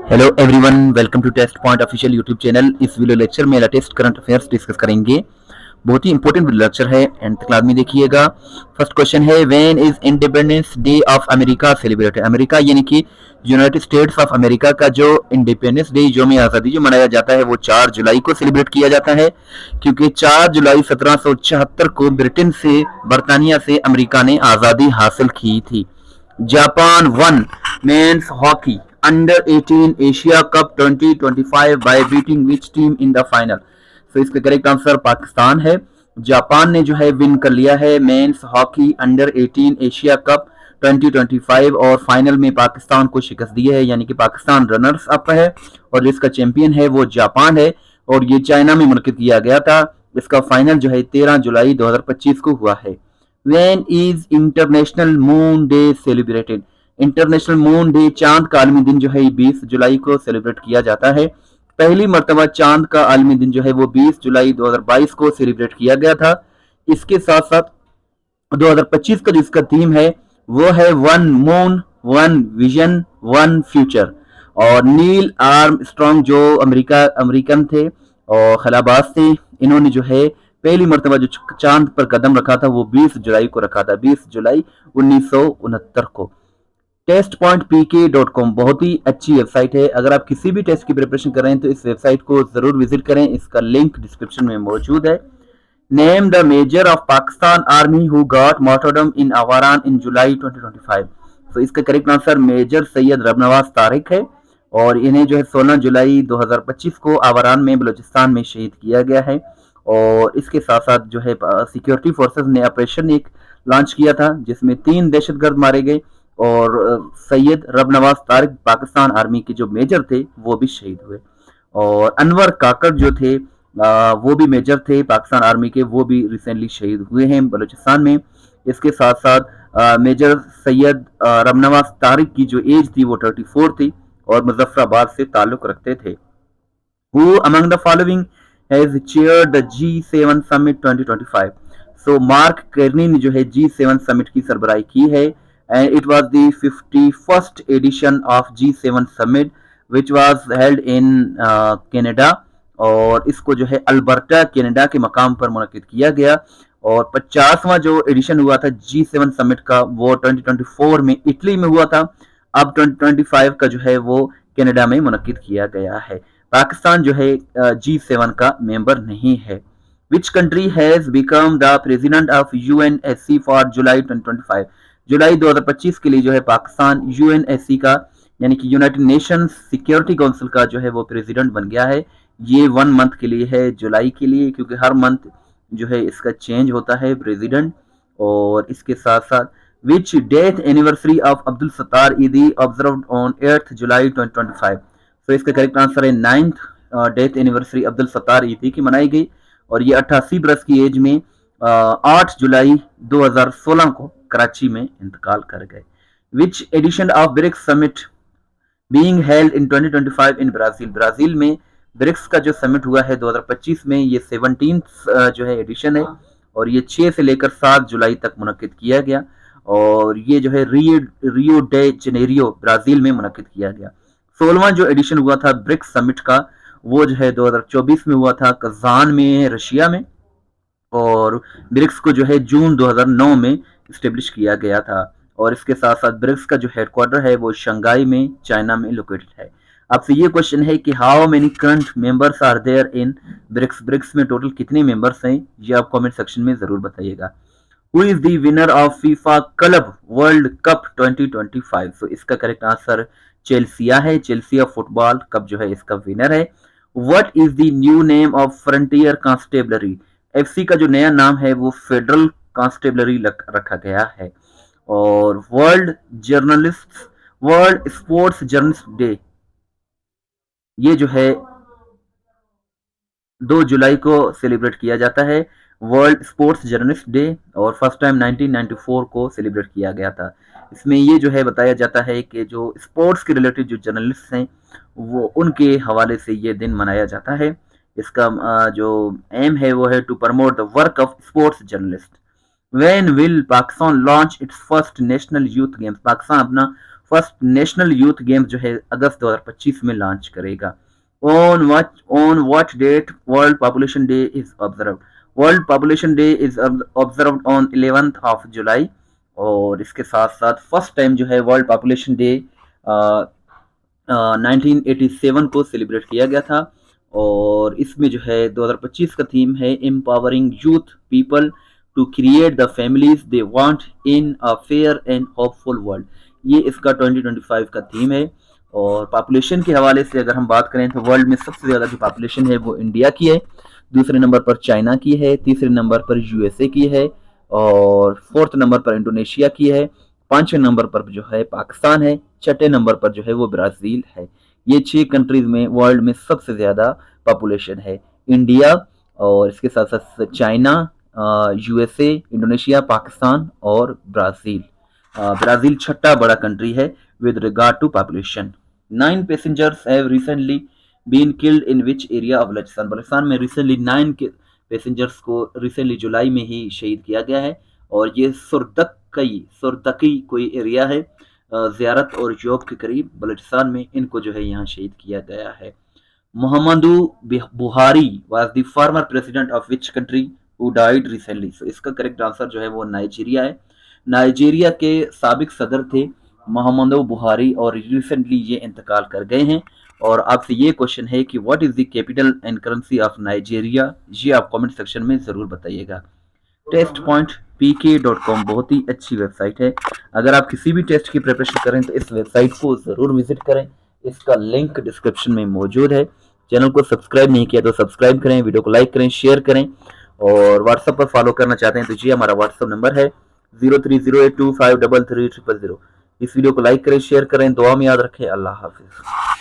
Hello everyone, welcome to test point official YouTube channel. इस video lecture में latest current affairs discuss करेंगे। बहुत ही इंपॉर्टेंट लेक्चर है, एंड तक लाजमी देखिएगा। फर्स्ट क्वेश्चन है, when is independence day of America celebrated. America यानी कि यूनाइटेड स्टेट्स ऑफ अमेरिका का जो इंडिपेंडेंस डे, यौम आज़ादी जो मनाया जाता है, वो 4 जुलाई को सेलिब्रेट किया जाता है, क्योंकि 4 जुलाई 1774 को बरतानिया से अमेरिका ने आज़ादी हासिल की थी। Japan one men's hockey under 18 Asia cup 2025 bye beating which team in the final. तो इसका करेक्ट आंसर पाकिस्तान है। जापान ने जो है विन कर लिया है men's hockey under 18 Asia cup 2025 और फाइनल में पाकिस्तान को शिकस्त दी है, यानी कि पाकिस्तान रनर्स अप है और जिसका चैंपियन है वो जापान है और ये चाइना में मुनक़िद किया गया था। इसका फाइनल जो है 13 जुलाई 2025 को हुआ है। When is international moon day celebrated. International moon day, चांद का आलमी दिन जो है 20 जुलाई को सेलिब्रेट किया जाता है। पहली मर्तबा चांद का आलमी दिन जो है वो 20 जुलाई 2022 को सेलिब्रेट किया गया था। इसके साथ साथ 2025 का जो इसका थीम है वो है one moon one vision one future. और नील आर्मस्ट्रॉन्ग जो अमेरिकन थे और खलाबाज थे, इन्होंने जो है पहली मर्तबा जो चांद पर कदम रखा था वो 20 जुलाई को रखा था, 20 जुलाई 1969 को। testpointpk.com बहुत ही अच्छी वेबसाइट है। अगर आप किसी भी टेस्ट की प्रिपरेशन कर रहे हैं तो इस वेबसाइट को जरूर विजिट करें, इसका लिंक डिस्क्रिप्शन में मौजूद है। Name the major of Pakistan army who got martyrdom in Awaran in July 2025। तो इसका correct answer major Syed Rabnawaz Tariq है और इन्हें जो है 16 जुलाई 2025 को आवारान में बलूचिस्तान में शहीद किया गया है। और इसके साथ साथ जो है सिक्योरिटी फोर्सेस ने ऑपरेशन एक लॉन्च किया था जिसमें 3 दहशतगर्द मारे गए और सैयद रबनवाज तारिक पाकिस्तान आर्मी के जो मेजर थे वो भी शहीद हुए। और अनवर काकड़ जो थे वो भी मेजर थे पाकिस्तान आर्मी के, वो भी रिसेंटली शहीद हुए हैं बलूचिस्तान में। इसके साथ साथ मेजर सैयद रबनवाज तारिक की जो एज थी वो 34 थी और मुजफ्फराबाद से ताल्लुक रखते थे। Who among the following has chaired the G7 Summit 2025. So Mark Carney ने जो है G7 Summit की सरबराही की है and it was the 51st edition of G7 Summit which was held in Canada और इसको जो है अल्बर्टा कनाडा के मकाम पर मुनक्किद किया गया। और 50वां जो एडिशन हुआ था G7 Summit का वो 2024 में इटली में हुआ था। अब 2025 का जो है वो कनाडा में मुनक्किद किया गया है। पाकिस्तान जो है G7 का मेंबर नहीं है। Which country has become the president of UNSC for जुलाई 2025। जुलाई 2025 के लिए जो है पाकिस्तान UNSC का यानी कि यूनाइटेड नेशंस सिक्योरिटी काउंसिल का जो है वो प्रेसिडेंट बन गया है। ये 1 मंथ के लिए है, जुलाई के लिए, क्योंकि हर मंथ जो है इसका चेंज होता है प्रेसिडेंट। और इसके साथ साथ which death anniversary of Abdul Sattar Edhi observed on 8 जुलाई 2025। तो इसका करेक्ट आंसर है 9th death anniversary Abdul Sattar ईदी की मनाई गई और ये 88 बरस की एज में 8 जुलाई 2016 को कराची में इंतकाल कर गए। Which edition of BRICS summit being held in 2025 in Brazil. Brazil में ब्रिक्स का जो समिट हुआ है 2025 में, ये 17th जो है एडिशन है और ये 6 से लेकर 7 जुलाई तक मुनक्किद किया गया और ये जो है रियो डे जनेरियो ब्राजील में मुनक्किद किया गया। 16वां जो एडिशन हुआ था ब्रिक्स समिट का वो जो है 2024 में हुआ था कजान में, रशिया में। और ब्रिक्स को जो है जून 2009 में स्टेब्लिश किया गया था। और इसके साथ साथ ब्रिक्स का जो हेडक्वार्टर है वो शंघाई में, चाइना में लोकेटेड है। आपसे ये क्वेश्चन है कि how many current members are there in BRICS. BRICS में टोटल कितने मेंबर्स हैं, ये आप कमेंट सेक्शन में जरूर बताइएगा। Who is the winner of FIFA Club World Cup 2025? तो इसका करेक्ट आंसर चेल्सिया है। चेल्सिया फुटबॉल कप जो है इसका विनर है। What is the new name of Frontier Constabulary? FC का जो नया नाम है वो फेडरल कांस्टेबलरी रखा गया है। और वर्ल्ड स्पोर्ट्स जर्नलिस्ट डे ये जो है 2 जुलाई को सेलिब्रेट किया जाता है, वर्ल्ड स्पोर्ट्स जर्नलिस्ट डे, और फर्स्ट टाइम 1994 को सेलिब्रेट किया गया था। इसमें ये जो है बताया जाता है कि जो स्पोर्ट्स के रिलेटेड जो जर्नलिस्ट हैं वो उनके हवाले से ये दिन मनाया जाता है। इसका जो एम है वो है to promote the work of sports journalist. When will Pakistan launch its first national youth games. Pakistan अपना फर्स्ट नेशनल यूथ गेम्स जो है अगस्त 2025 में लॉन्च करेगा। On what date world population day is observed? World population day is observed on 11th of July. और इसके साथ साथ first time जो है वर्ल्ड पॉपुलेशन डे 1987 को सेलिब्रेट किया गया था। और इसमें जो है 2025 का थीम है empowering youth people to create the families they want in a fair and hopeful world. ये इसका 2025 का थीम है। और पॉपुलेशन के हवाले से अगर हम बात करें तो वर्ल्ड में सबसे ज़्यादा जो पॉपुलेशन है वो इंडिया की है, दूसरे नंबर पर चाइना की है, तीसरे नंबर पर यूएसए की है, और फोर्थ नंबर पर इंडोनेशिया की है, पांचवें नंबर पर जो है पाकिस्तान है, छठे नंबर पर जो है वो ब्राज़ील है। ये 6 कंट्रीज में वर्ल्ड में सबसे ज़्यादा पॉपुलेशन है। इंडिया और इसके साथ साथ चाइना, यूएसए, इंडोनेशिया, पाकिस्तान और ब्राज़ील। ब्राज़ील छठा बड़ा कंट्री है with regard to population. 9 passengers have recently been killed in which area of Balochistan? Balochistan में रिसेंटली 9 के पैसेंजर्स को रिसेंटली जुलाई में ही शहीद किया गया है। और ये सुरदकी कोई एरिया है ज़ियारत और जॉब के करीब बलूचिस्तान में, इनको जो है यहाँ शहीद किया गया है। Muhammadu Buhari was the former president of which country who died recently? So इसका करेक्ट आंसर जो है वो नाइजीरिया है। नाइजीरिया के साबिक सदर थे मुहम्मदू बुहारी और रिसेंटली ये इंतकाल कर गए हैं। और आपसे ये क्वेश्चन है कि what is the capital and currency of Nigeria? ये आप कमेंट सेक्शन में ज़रूर बताइएगा। टेस्ट पॉइंट pk.com बहुत ही अच्छी वेबसाइट है। अगर आप किसी भी टेस्ट की प्रिपरेशन करें तो इस वेबसाइट को ज़रूर विजिट करें, इसका लिंक डिस्क्रिप्शन में मौजूद है। चैनल को सब्सक्राइब नहीं किया तो सब्सक्राइब करें, वीडियो को लाइक करें, शेयर करें। और व्हाट्सएप पर फॉलो करना चाहते हैं तो जी हमारा व्हाट्सएप नंबर है 0308253300। इस वीडियो को लाइक करें, शेयर करें, दुआ में याद रखें। अल्लाह हाफिज़।